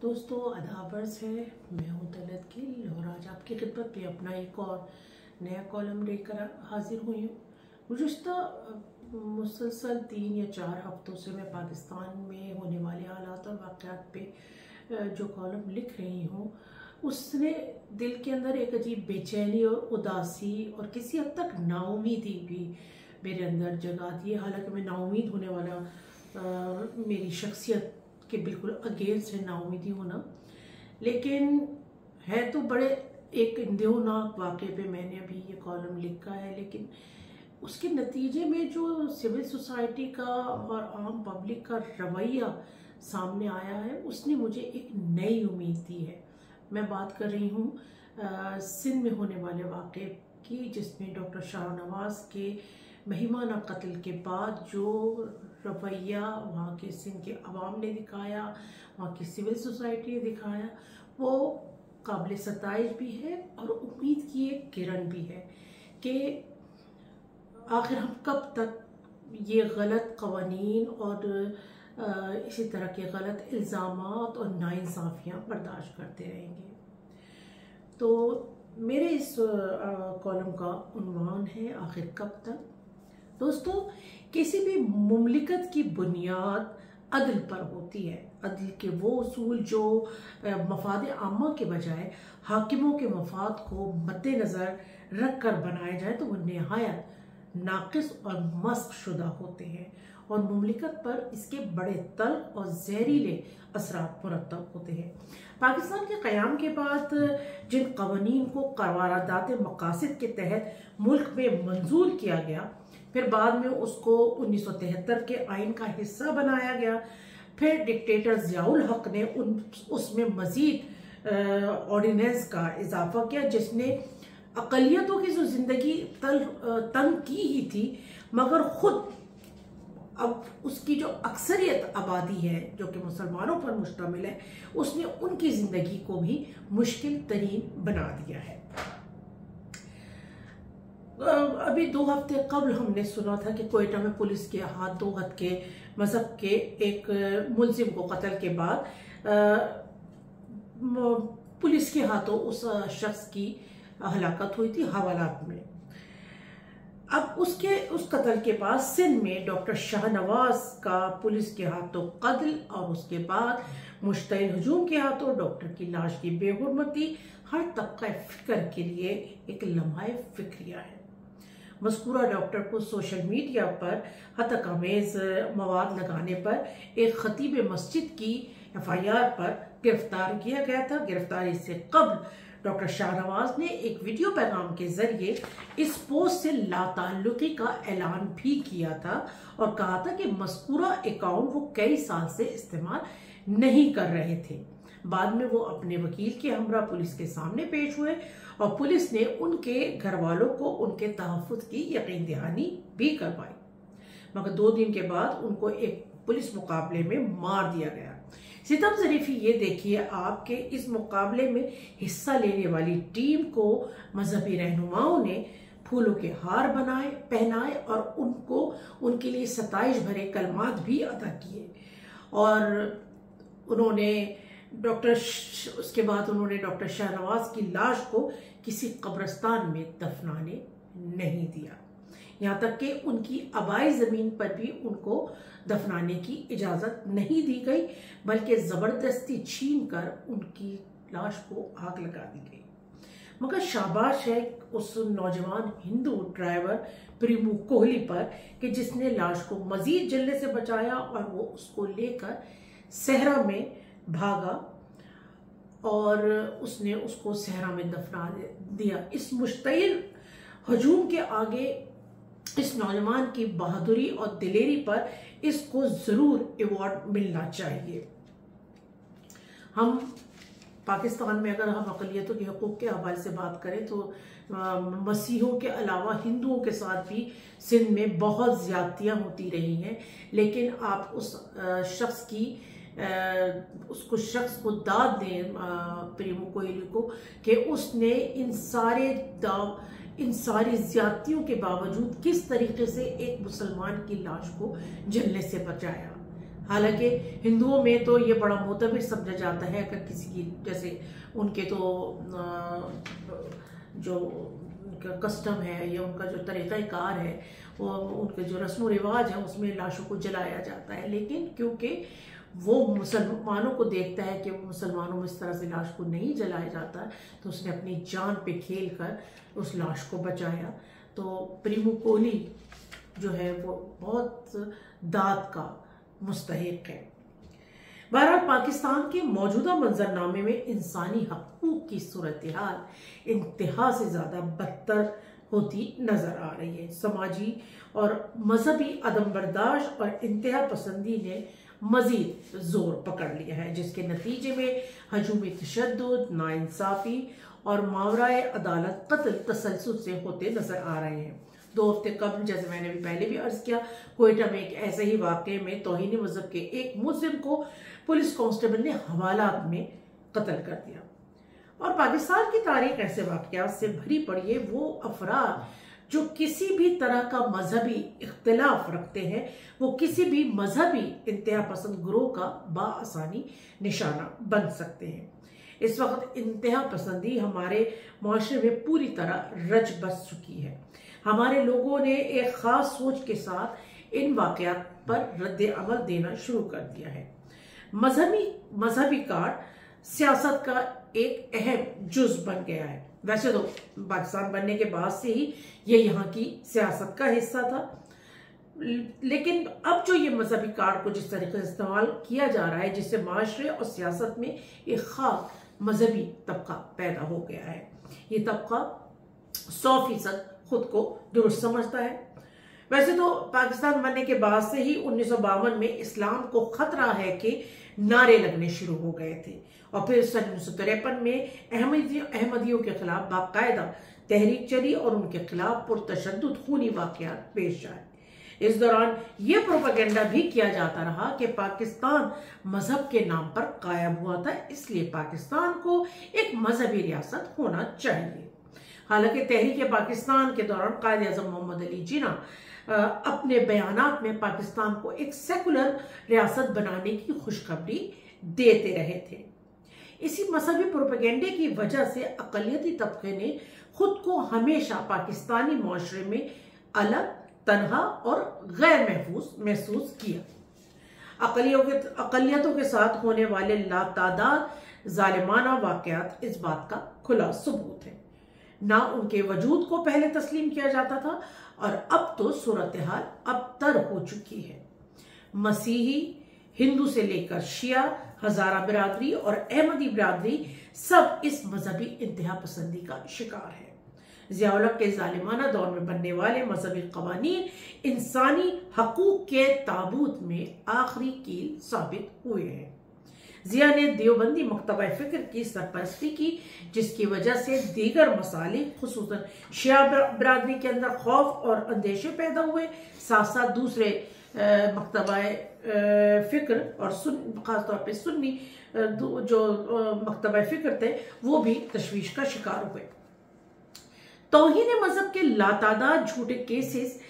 दोस्तों अदाबर्स है। मैं हूं तलत गिल और आज आपकी खिदमत में अपना एक और नया कॉलम लेकर हाजिर हुई हूँ। गुज़िश्ता मुसलसल 3 या 4 हफ्तों से मैं पाकिस्तान में होने वाले हालात और वाक़यात पे जो कॉलम लिख रही हूँ उसने दिल के अंदर एक अजीब बेचैनी और उदासी और किसी हद तक नाउमीदी भी मेरे अंदर जगा दी है। हालांकि मैं नाउमीद होने वाला मेरी शख्सियत के बिल्कुल अगेंस्ट है नाउमीदी होना, लेकिन है तो बड़े एक इंदेहनाक वाक़े पे मैंने अभी ये कॉलम लिखा है। लेकिन उसके नतीजे में जो सिविल सोसाइटी का और आम पब्लिक का रवैया सामने आया है उसने मुझे एक नई उम्मीद दी है। मैं बात कर रही हूँ सिंध में होने वाले वाक़े की, जिसमें डॉक्टर शाहनवाज के महिमाना कत्ल के बाद जो रवैया वहाँ के सिंध के अवाम ने दिखाया, वहाँ की सिविल सोसाइटी ने दिखाया, वो काबिल सताइश भी है और उम्मीद की एक किरण भी है कि आखिर हम कब तक ये गलत कवानीन और इसी तरह के गलत इल्ज़ामात और नाइंसाफ़ियाँ बर्दाश्त करते रहेंगे। तो मेरे इस कॉलम का उन्वान है आखिर कब तक। दोस्तों, किसी भी मुमलिकत की बुनियाद अदल पर होती है। अदल के वो उसूल जो मफाद आमा के बजाय हाकिमों के मफाद को मद्देनज़र रख कर बनाए जाए तो वो नहायत नाक़िस और मस्क शुदा होते हैं और मुमलिकत पर इसके बड़े तल्ख और जहरीले असरात मुरतब होते हैं। पाकिस्तान के क़याम के बाद जिन कवानीन को करारदात मकासिद के तहत मुल्क में मंजूर किया गया, फिर बाद में उसको 1973 के आइन का हिस्सा बनाया गया, फिर डिक्टेटर ज़ियाउल हक ने उसमें मज़ीद ऑर्डिनेंस का इजाफा किया जिसने अक़लियतों की जो ज़िंदगी तंग की ही थी, मगर ख़ुद अब उसकी जो अक्सरियत आबादी है जो कि मुसलमानों पर मुश्तमिल है, उसने उनकी ज़िंदगी को भी मुश्किल तरीन बना दिया है। अभी 2 हफ्ते कबल हमने सुना था कि कोयटा में पुलिस के हाथ 2 हद के मजहब के एक मुलजिम को कत्ल के बाद पुलिस के हाथों उस शख्स की हलाकत हुई थी हवालात में। अब उस कत्ल के बाद सिंध में डॉक्टर शाहनवाज का पुलिस के हाथों कत्ल और उसके बाद मुश्तइल हजूम के हाथों डॉक्टर की लाश की बेहुरमती हर तबका फिक्र के लिए एक लम्हाए फिक्रिया है। मज़कूरा डॉक्टर को सोशल मीडिया पर हतक-आमेज़ मवाद लगाने पर एक खतीब मस्जिद की FIR पर गिरफ्तार किया गया था। गिरफ्तारी से कबल डॉक्टर शाहनवाज ने एक वीडियो पैगाम के जरिए इस पोस्ट से लाताल्लुकी का ऐलान भी किया था और कहा था कि मज़कूरा अकाउंट वो कई साल से इस्तेमाल नहीं कर रहे थे। बाद में वो अपने वकील के हमरा पुलिस के सामने पेश हुए और पुलिस ने उनके घर वालों को उनके तहफ़्फ़ुज़ की यकीन दहानी भी करवाई, मगर 2 दिन के बाद उनको एक पुलिस मुकाबले में मार दिया गया। सितम ज़रीफ़ी ये देखिए आपके इस मुकाबले में हिस्सा लेने वाली टीम को मजहबी रहनुमाओं ने फूलों के हार पहनाए और उनको उनके लिए सताइश भरे कलमात भी अदा किए और उसके बाद उन्होंने डॉक्टर शाहनवाज की लाश को किसी कब्रिस्तान में दफनाने नहीं दिया। यहाँ तक कि उनकी आबाई ज़मीन पर भी उनको दफनाने की इजाज़त नहीं दी गई, बल्कि ज़बरदस्ती छीन कर उनकी लाश को आग लगा दी गई। मगर शाबाश है उस नौजवान हिंदू ड्राइवर प्रेमू कोहली पर कि जिसने लाश को मज़ीद जलने से बचाया और वो उसको लेकर सहरा में भागा और उसने उसको सहरा में दफना दिया। इस मुश्तइल हजूम के आगे इस नौजवान की बहादुरी और दिलेरी पर इसको ज़रूर अवार्ड मिलना चाहिए। हम पाकिस्तान में अगर हम अक़लियतों के हकूक़ के हवाले से बात करें तो मसीहों के अलावा हिंदुओं के साथ भी सिंध में बहुत ज़्यादतियाँ होती रही हैं, लेकिन आप उस शख्स को दाद दें प्रेमू कोहली को कि उसने इन सारी ज़्यादतियों के बावजूद किस तरीके से एक मुसलमान की लाश को जलने से बचाया। हालांकि हिंदुओं में तो ये बड़ा मोतबर समझा जाता है, अगर किसी की जैसे उनके तो जो उनका कस्टम है या उनका जो तरीक़ाकार है, वो उनके जो रस्म रिवाज है उसमें लाशों को जलाया जाता है। लेकिन क्योंकि वो मुसलमानों को देखता है कि मुसलमानों में इस तरह से लाश को नहीं जलाया जाता, तो उसने अपनी जान पे खेल कर उस लाश को बचाया। तो प्रीमो कोली जो है वो बहुत दाद का मुस्तहिक है। बहरहाल पाकिस्तान के मौजूदा मंजरनामे में इंसानी हकूक की सूरत हाल इंतहा से ज़्यादा बदतर होती नजर आ रही है। समाजी और मजहबी अदम बर्दाश्त और इंतहा पसंदी ने मजीद जोर पकड़ लिया है, जिसके नतीजे में हजूम तशद्दुद, नाइंसाफी और मावराए अदालत कत्ल तसलसल से होते नजर आ रहे हैं। 2 हफ्ते कबल, जैसे मैंने भी पहले भी अर्ज किया, कोयटा में एक ऐसे ही वाक़े में तौहीन मजहब के एक मुस्लिम को पुलिस कांस्टेबल ने हवालात में कत्ल कर दिया। और पाकिस्तान की तारीख ऐसे वाक़यात से भरी पड़ी है। वो अफराद जो किसी भी तरह का मजहबी इख्तिलाफ रखते हैं, वो किसी भी मजहबी इंतहा पसंद ग्रोह का बाआसानी निशाना बन सकते हैं। इस वक्त इंतहा पसंदी हमारे माशरे में पूरी तरह रच बस चुकी है। हमारे लोगों ने एक ख़ास सोच के साथ इन वाक़यात पर रद्द अमल देना शुरू कर दिया है। मजहबी कार्ड सियासत का एक अहम जुज बन गया है। वैसे तो पाकिस्तान बनने के बाद से ही ये यहाँ की सियासत का हिस्सा था, लेकिन अब जो ये मजहबी कार्ड को जिस तरीके से इस्तेमाल किया जा रहा है, जिससे माशरे और सियासत में एक खास मजहबी तबका पैदा हो गया है। ये तबका 100% खुद को दुरुस्त समझता है। वैसे तो पाकिस्तान बनने के बाद से ही 1952 में इस्लाम को खतरा है कि नारे लगने शुरू हो गए थे, और फिर सन 1953 में अहमदियों के खिलाफ बाकायदा तहरीक चली और उनके खिलाफ पुरतशद्दुद खूनी वाक़यात पेश आए। इस दौरान यह प्रोपेगेंडा भी किया जाता रहा कि पाकिस्तान मजहब के नाम पर कायम हुआ था, इसलिए पाकिस्तान को एक मजहबी रियासत होना चाहिए। हालांकि तहरीक पाकिस्तान के दौरान कायद आज़म मोहम्मद अली जिन्ना अपने बयानात में पाकिस्तान को एक सेकुलर रियासत बनाने की खुशखबरी देते रहे थे। इसी मजहबी प्रोपेगेंडे की वजह से अक़लियती तबके ने खुद को हमेशा पाकिस्तानी माशरे में अलग, तन्हा और गैर महसूस किया। अक़लियतों के साथ होने वाले लातादाद जालिमाना वाक़यात इस बात का खुला सबूत है। ना उनके वजूद को पहले तस्लीम किया जाता था, और अब तो सूरत हाल अबतर हो चुकी है। मसीही, हिंदू से लेकर शिया, हजारा बिरादरी और अहमदी बिरादरी सब इस मजहबी इंतहा पसंदी का शिकार है। ज़िया-उल हक़ के जालिमाना दौर में बनने वाले मजहबी क़वानीन इंसानी हकूक़ के ताबूत में आखिरी कील साबित हुए हैं। ज़िया ने देवबंदी मकतबा फ़िक्र की सरपरस्ती की, जिसकी वजह से दीगर मसाले खुसूसन शिया बिरादरी के अंदर खौफ और अंदेशे पैदा हुए। साथ साथ दूसरे मकतबा फ़िक्र और ख़ासतौर पर सुन्नी जो मकतबा फ़िक्र थे, वो भी तशवीश का शिकार हुए। तौहीन मजहब के लातादाद झूठे केसेस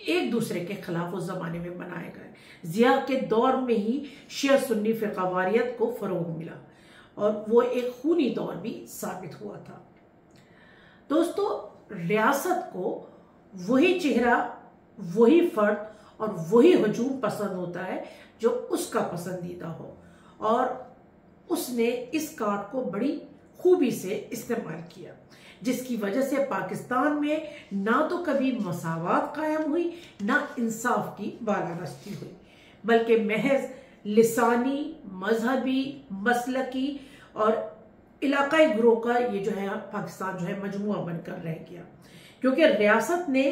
एक दूसरे के खिलाफ उस जमाने में बनाए गए। ज़िया के दौर में ही शिया सुन्नी फ़िरक़ावारियत को फ़रोग़ मिला, और वो एक खूनी दौर भी साबित हुआ था। दोस्तों, रियासत को वही चेहरा, वही फर्द और वही हजूम पसंद होता है जो उसका पसंदीदा हो, और उसने इस कार्ड को बड़ी खूबी से इस्तेमाल किया, जिसकी वजह से पाकिस्तान में ना तो कभी मसावात कायम हुई, ना इंसाफ की बालादस्ती हुई, बल्कि महज लिसानी, मजहबी, मसलकी और इलाकाई ग्रोह का ये जो है पाकिस्तान जो है मजमुआ बनकर रह गया, क्योंकि रियासत ने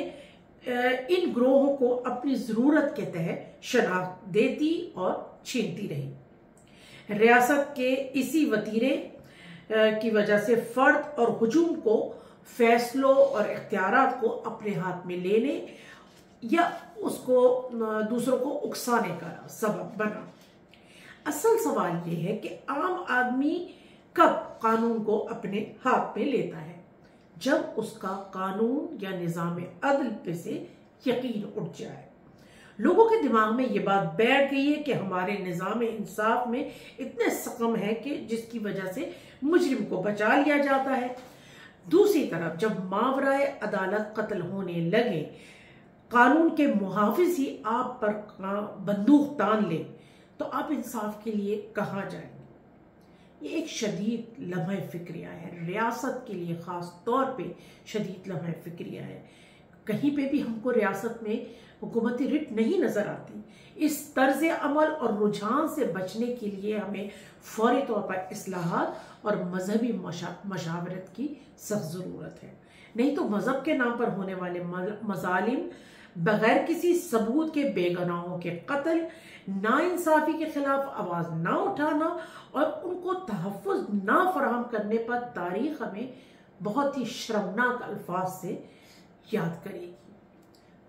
इन ग्रोहों को अपनी ज़रूरत के तहत शनाख्त देती और छीनती रही। रियासत के इसी वतीरे की वजह से फर्द और हुजूम को फैसलों और इख्तियारात को अपने हाथ में लेने या उसको दूसरों को उकसाने का सबब बना। असल सवाल ये है कि आम आदमी कब कानून को अपने हाथ में लेता है? जब उसका कानून या निज़ाम अदल पे से यकीन उठ जाए। लोगों के दिमाग में ये बात बैठ गई है कि हमारे निज़ाम इंसाफ में इतने सकम है कि जिसकी वजह से मुजरिम को बचा लिया जाता है। दूसरी तरफ जब मावराए अदालत कत्ल होने लगे, कानून के मुहाफिज ही आप पर बंदूक तान ले, तो आप इंसाफ के लिए कहाँ जाएंगे? ये एक शदीद लम्हे फिक्रिया है, रियासत के लिए ख़ास तौर पे शदीद लम्हे फिक्रिया है। कहीं पे भी हमको रियासत में हुकूमती रिट नहीं नज़र आती। इस तर्ज अमल और रुझान से बचने के लिए हमें फौरी तौर पर इस्लाहात और मजहबी मशावरत की सख्त ज़रूरत है। नहीं तो मज़हब के नाम पर होने वाले मजालिम, बगैर किसी सबूत के बेगुनाहों के कत्ल, नाइंसाफ़ी के खिलाफ आवाज़ ना उठाना और उनको तहफ़्फ़ुज़ ना फराहम करने पर तारीख़ हमें बहुत ही शर्मनाक अल्फाज से याद करेगी।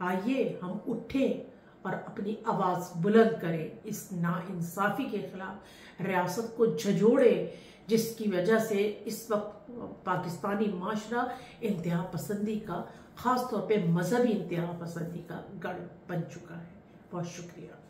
आइए हम उठें और अपनी आवाज़ बुलंद करें, इस नाइंसाफ़ी के खिलाफ रियासत को झंझोड़े, जिसकी वजह से इस वक्त पाकिस्तानी माशरा इंतहा पसंदी का, ख़ास तौर पे मजहबी इंतहा पसंदी का गढ़ बन चुका है। बहुत शुक्रिया।